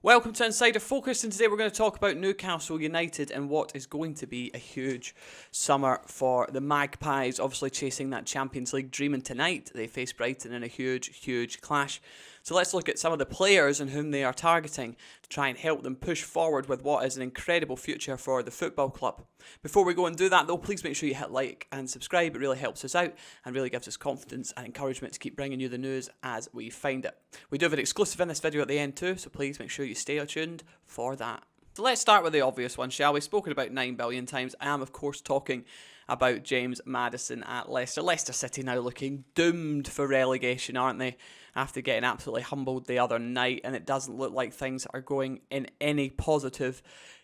Welcome to Insider Focus, and today we're going to talk about Newcastle United and what is going to be a huge summer for the Magpies, obviously chasing that Champions League dream, and tonight they face Brighton in a huge clash. So let's look at some of the players and whom they are targeting to try and help them push forward with what is an incredible future for the football club. Before we go and do that though, please make sure you hit like and subscribe. It really helps us out and really gives us confidence and encouragement to keep bringing you the news as we find it. We do have an exclusive in this video at the end too, so please make sure you stay tuned for that. So let's start with the obvious one, shall we? Spoken about 9 billion times. I am of course talking about James Maddison at Leicester. Leicester City now looking doomed for relegation, aren't they? After getting absolutely humbled the other night, and it doesn't look like things are going in any positive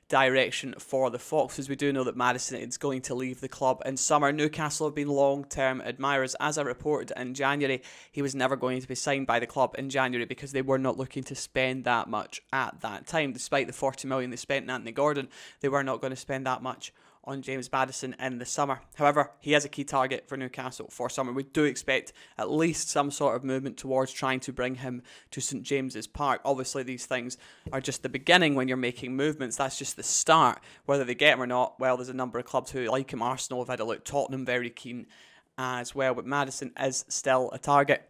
direction for the Foxes. We do know that Maddison is going to leave the club in summer. Newcastle have been long-term admirers. As I reported in January, he was never going to be signed by the club in January because they were not looking to spend that much at that time. Despite the 40 million they spent on Anthony Gordon, they were not going to spend that much on James Maddison in the summer. However, he is a key target for Newcastle for summer. We do expect at least some sort of movement towards trying to bring him to St James's Park. Obviously, these things are just the beginning when you're making movements. That's just the start. Whether they get him or not, well, there's a number of clubs who like him. Arsenal have had a look. Tottenham very keen as well. But Maddison is still a target.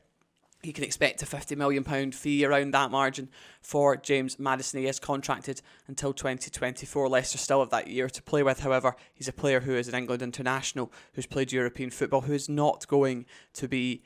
You can expect a £50 million fee around that margin for James Maddison. He is contracted until 2024. Leicester still have that year to play with. However, he's a player who is an England international, who's played European football, who is not going to be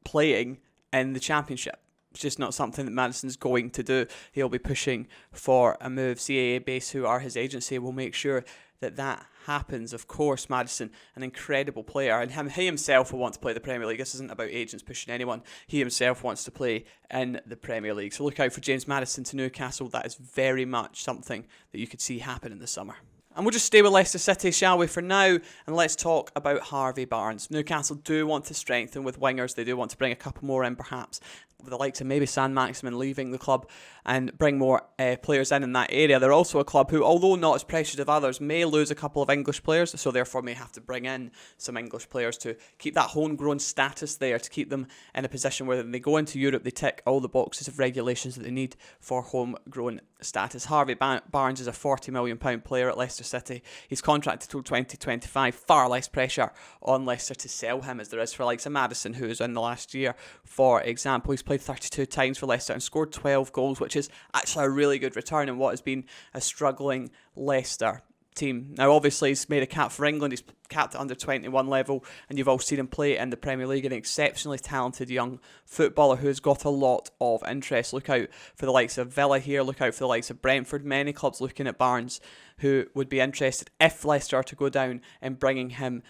playing in the Championship. It's just not something that Maddison's going to do. He'll be pushing for a move. CAA Base, who are his agency, will make sure that happens. Of course, Maddison, an incredible player, and he himself will want to play the Premier League. This isn't about agents pushing anyone. He himself wants to play in the Premier League. So look out for James Maddison to Newcastle. That is very much something that you could see happen in the summer. And we'll just stay with Leicester City, shall we, for now, and let's talk about Harvey Barnes. Newcastle do want to strengthen with wingers. They do want to bring a couple more in, perhaps, with the likes of maybe Maximin leaving the club, and bring more players in that area. They're also a club who, although not as precious as others, may lose a couple of English players, so therefore may have to bring in some English players to keep that homegrown status there, to keep them in a position where when they go into Europe, they tick all the boxes of regulations that they need for homegrown status. Harvey Barnes is a £40 million player at Leicester City. He's contracted till 2025. Far less pressure on Leicester to sell him as there is for likes of Maddison, who is in the last year, for example. He's played 32 times for Leicester and scored 12 goals, which is actually a really good return in what has been a struggling Leicester team. Now, obviously, he's made a cap for England. He's capped at under 21 level, and you've all seen him play in the Premier League. An exceptionally talented young footballer who has got a lot of interest. Look out for the likes of Villa here. Look out for the likes of Brentford. Many clubs looking at Barnes who would be interested, if Leicester are to go down, in bringing him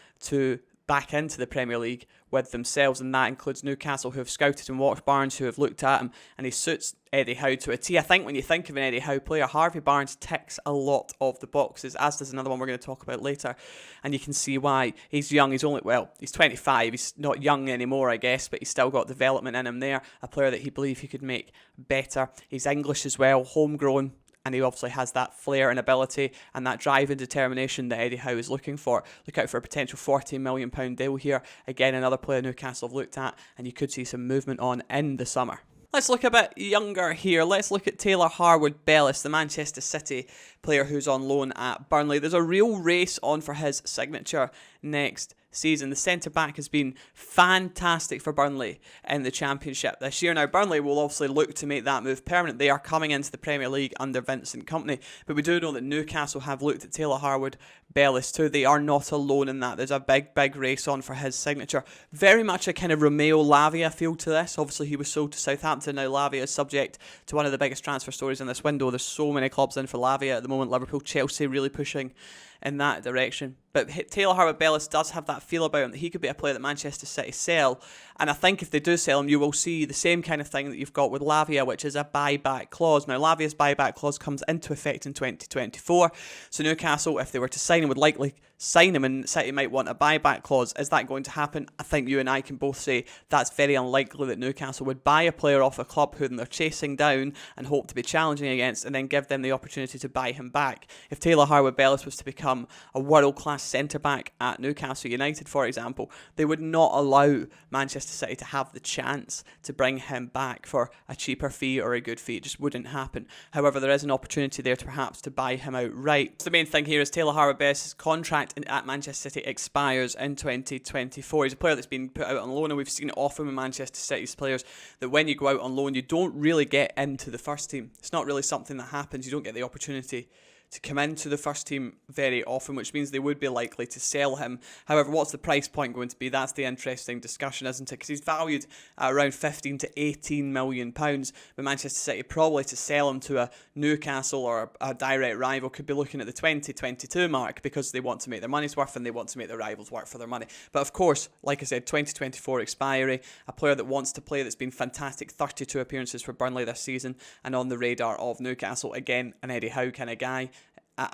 back into the Premier League with themselves, and that includes Newcastle, who have scouted and watched Barnes, who have looked at him, and he suits Eddie Howe to a T. I think when you think of an Eddie Howe player, Harvey Barnes ticks a lot of the boxes, as does another one we're going to talk about later, and you can see why. He's young. He's 25. He's not young anymore, I guess, but he's still got development in him there. A player that he believed he could make better. He's English as well, homegrown, and he obviously has that flair and ability and that drive and determination that Eddie Howe is looking for. Look out for a potential £40 million deal here. Again, another player Newcastle have looked at, and you could see some movement on in the summer. Let's look a bit younger here. Let's look at Taylor Harwood-Bellis, the Manchester City player who's on loan at Burnley. There's a real race on for his signature next season. The centre-back has been fantastic for Burnley in the Championship this year. Now, Burnley will obviously look to make that move permanent. They are coming into the Premier League under Vincent Kompany, but we do know that Newcastle have looked at Taylor Harwood-Bellis too. They are not alone in that. There's a big race on for his signature. Very much a kind of Romeo Lavia feel to this. Obviously, he was sold to Southampton. Now, Lavia is subject to one of the biggest transfer stories in this window. There's so many clubs in for Lavia at the moment. Liverpool, Chelsea really pushing in that direction. But Taylor Harwood-Bellis does have that feel about him that he could be a player that Manchester City sell. And I think if they do sell him, you will see the same kind of thing that you've got with Lavia, which is a buyback clause. Now, Lavia's buyback clause comes into effect in 2024. So Newcastle, if they were to sign him, would likely sign him, and City might want a buyback clause. Is that going to happen? I think you and I can both say that's very unlikely that Newcastle would buy a player off a club whom they're chasing down and hope to be challenging against, and then give them the opportunity to buy him back. If Taylor Harwood-Bellis was to become become a world-class centre-back at Newcastle United, for example, they would not allow Manchester City to have the chance to bring him back for a cheaper fee or a good fee. It just wouldn't happen. However, there is an opportunity there to perhaps to buy him outright. The main thing here is Taylor Harvey-Barnes' contract at Manchester City expires in 2024. He's a player that's been put out on loan, and we've seen it often with Manchester City's players that when you go out on loan, you don't really get into the first team. It's not really something that happens. You don't get the opportunity to come into the first team very often, which means they would be likely to sell him. However, what's the price point going to be? That's the interesting discussion, isn't it? Because he's valued at around 15 to 18 million pounds, but Manchester City probably to sell him to a Newcastle or a direct rival could be looking at the 2022 mark, because they want to make their money's worth and they want to make their rivals work for their money. But of course, like I said, 2024 expiry, a player that wants to play, that's been fantastic, 32 appearances for Burnley this season and on the radar of Newcastle. Again, an Eddie Howe kind of guy,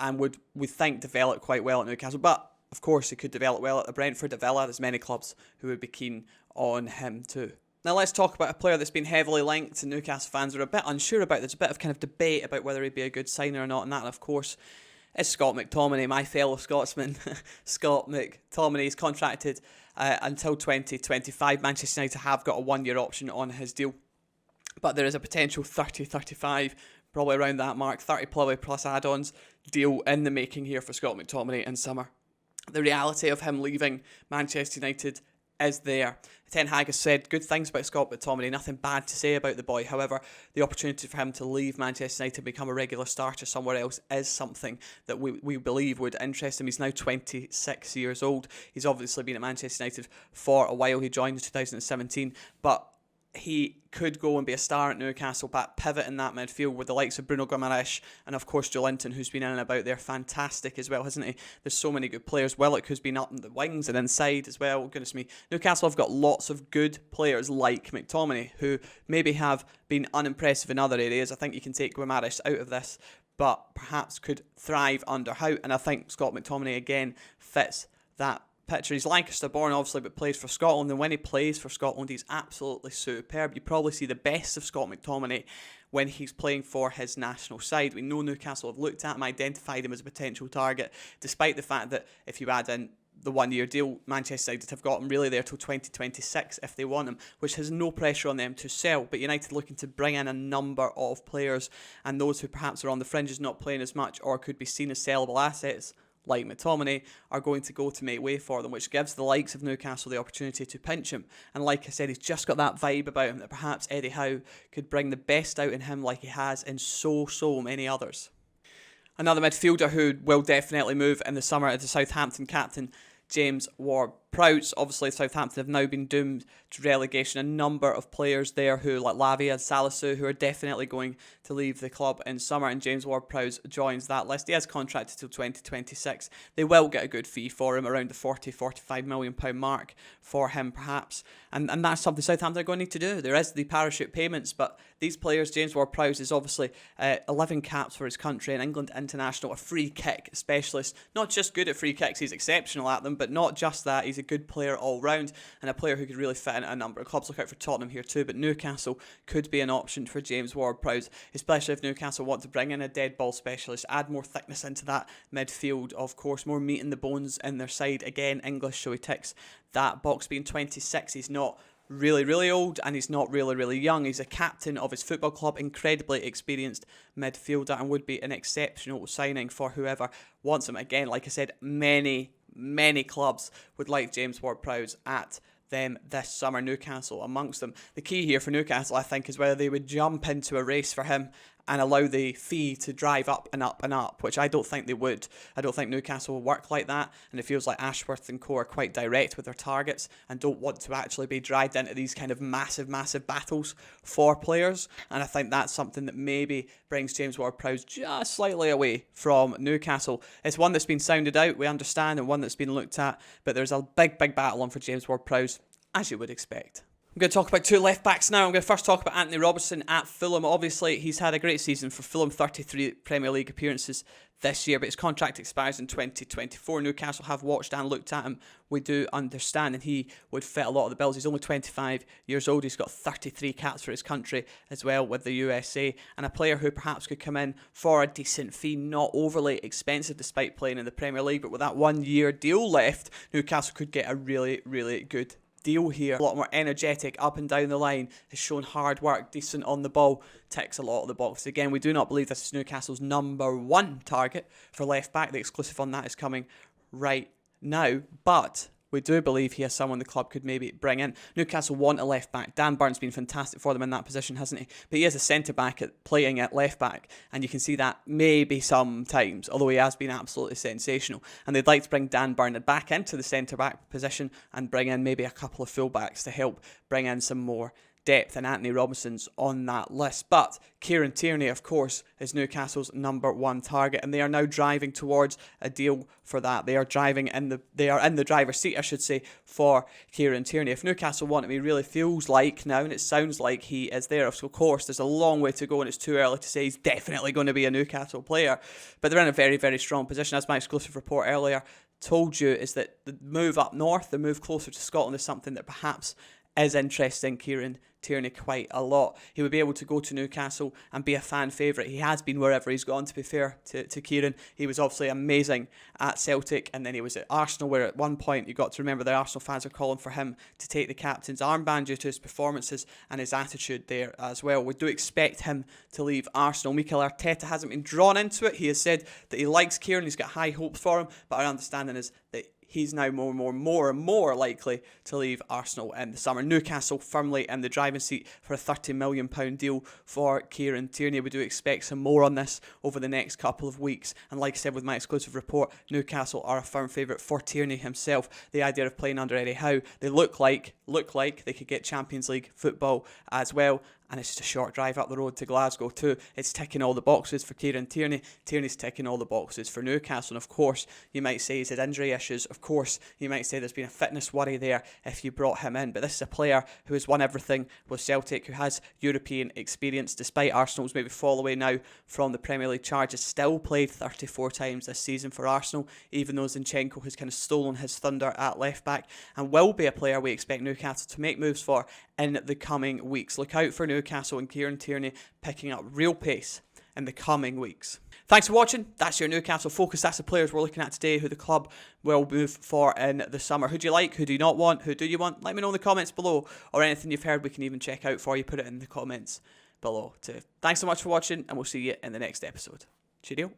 and would, we think, develop quite well at Newcastle. But, of course, he could develop well at the Brentford, at Villa. There's many clubs who would be keen on him too. Now let's talk about a player that's been heavily linked, and Newcastle fans are a bit unsure about. There's a bit of kind of debate about whether he'd be a good signer or not, and that, of course, is Scott McTominay, my fellow Scotsman. Scott McTominay is contracted until 2025. Manchester United have got a one-year option on his deal, but there is a potential 30-35, probably around that mark, 30 probably plus add-ons deal in the making here for Scott McTominay in summer. The reality of him leaving Manchester United is there. Ten Hag has said good things about Scott McTominay, nothing bad to say about the boy. However, the opportunity for him to leave Manchester United and become a regular starter somewhere else is something that we believe would interest him. He's now 26 years old. He's obviously been at Manchester United for a while. He joined in 2017, but he could go and be a star at Newcastle, but pivot in that midfield with the likes of Bruno Guimaraes and, of course, Joelinton, who's been in and about there. Fantastic as well, hasn't he? There's so many good players. Willock, who's been up in the wings and inside as well. Goodness me. Newcastle have got lots of good players like McTominay, who maybe have been unimpressive in other areas. I think you can take Guimaraes out of this, but perhaps could thrive under Howe. And I think Scott McTominay, again, fits that picture. He's Lancaster born, obviously, but plays for Scotland, and when he plays for Scotland, he's absolutely superb. You probably see the best of Scott McTominay when he's playing for his national side. We know Newcastle have looked at him, identified him as a potential target, despite the fact that if you add in the one-year deal, Manchester United have got him really there till 2026 if they want him, which has no pressure on them to sell. But United looking to bring in a number of players, and those who perhaps are on the fringes, not playing as much, or could be seen as sellable assets, like McTominay, are going to go to make way for them, which gives the likes of Newcastle the opportunity to pinch him. And like I said, he's just got that vibe about him that perhaps Eddie Howe could bring the best out in him like he has in so many others. Another midfielder who will definitely move in the summer is the Southampton captain, James Ward-Prowse. Obviously, Southampton have now been doomed to relegation. A number of players there who, like Lavia and Salisu, who are definitely going to leave the club in summer, and James Ward-Prowse joins that list. He has contracted till 2026. They will get a good fee for him, around the £40-45 million mark for him, perhaps. And that's something Southampton are going to need to do. There is the parachute payments, but these players, James Ward-Prowse is obviously 11 caps for his country, an England international, a free kick specialist. Not just good at free kicks, he's exceptional at them, but not just that, he's a good player all round, and a player who could really fit in a number of clubs. Look out for Tottenham here too, but Newcastle could be an option for James Ward-Prowse, especially if Newcastle want to bring in a dead ball specialist, add more thickness into that midfield, of course, more meat in the bones in their side. Again, English, so he ticks that box. Being 26, he's not really old, and he's not really young. He's a captain of his football club, incredibly experienced midfielder, and would be an exceptional signing for whoever wants him. Again, like I said, many clubs would like James Ward-Prowse at them this summer, Newcastle amongst them. The key here for Newcastle, I think, is whether they would jump into a race for him and allow the fee to drive up and up and up, which I don't think they would. I don't think Newcastle will work like that, and it feels like Ashworth and co are quite direct with their targets and don't want to actually be dragged into these kind of massive battles for players, and I think that's something that maybe brings James Ward-Prowse just slightly away from Newcastle. It's one that's been sounded out, we understand, and one that's been looked at, but there's a big battle on for James Ward-Prowse, as you would expect. I'm going to talk about two left backs now. I'm going to first talk about Anthony Robertson at Fulham. Obviously, he's had a great season for Fulham, 33 Premier League appearances this year, but his contract expires in 2024. Newcastle have watched and looked at him. We do understand, and he would fit a lot of the bills. He's only 25 years old. He's got 33 caps for his country as well with the USA, and a player who perhaps could come in for a decent fee, not overly expensive despite playing in the Premier League, but with that 1 year deal left, Newcastle could get a really, really good deal here. A lot more energetic up and down the line, has shown hard work, decent on the ball, ticks a lot of the boxes. Again, we do not believe this is Newcastle's number one target for left back. The exclusive on that is coming right now, but we do believe he has someone the club could maybe bring in. Newcastle want a left back. Dan Burns has been fantastic for them in that position, hasn't he? But he is a centre back at playing at left back, and you can see that maybe sometimes, although he has been absolutely sensational. And they'd like to bring Dan Burns back into the centre back position and bring in maybe a couple of fullbacks to help bring in some more depth, and Anthony Robinson's on that list. But Kieran Tierney, of course, is Newcastle's number one target, and they are now driving towards a deal for that. They are in the driver's seat, I should say, for Kieran Tierney. If Newcastle want him, he really feels like now, and it sounds like he is there. Of course, there's a long way to go, and it's too early to say he's definitely going to be a Newcastle player, but they're in a very, very strong position. As my exclusive report earlier told you, is that the move up north, the move closer to Scotland, is something that perhaps is interesting Kieran Tierney quite a lot. He would be able to go to Newcastle and be a fan favourite. He has been wherever he's gone, to be fair to Kieran. He was obviously amazing at Celtic, and then he was at Arsenal, where at one point, you got to remember, the Arsenal fans are calling for him to take the captain's armband due to his performances and his attitude there as well. We do expect him to leave Arsenal. Mikel Arteta hasn't been drawn into it. He has said that he likes Kieran, he's got high hopes for him, but our understanding is that he's now more and more likely to leave Arsenal in the summer. Newcastle firmly in the driving seat for a £30 million deal for Kieran Tierney. We do expect some more on this over the next couple of weeks. And like I said with my exclusive report, Newcastle are a firm favourite for Tierney himself. The idea of playing under Eddie Howe, they look like they could get Champions League football as well. And it's just a short drive up the road to Glasgow too. It's ticking all the boxes for Kieran Tierney. Tierney's ticking all the boxes for Newcastle. And of course, you might say he's had injury issues. Of course, you might say there's been a fitness worry there if you brought him in. But this is a player who has won everything with Celtic, who has European experience, despite Arsenal's maybe fall away now from the Premier League charges. Still played 34 times this season for Arsenal, even though Zinchenko has kind of stolen his thunder at left back, and will be a player we expect Newcastle to make moves for in the coming weeks. Look out for Newcastle and Kieran Tierney picking up real pace in the coming weeks. Thanks for watching. That's your Newcastle focus. That's the players we're looking at today who the club will move for in the summer. Who do you like? Who do you not want? Who do you want? Let me know in the comments below, or anything you've heard we can even check out for you. Put it in the comments below too. Thanks so much for watching, and we'll see you in the next episode. Cheerio.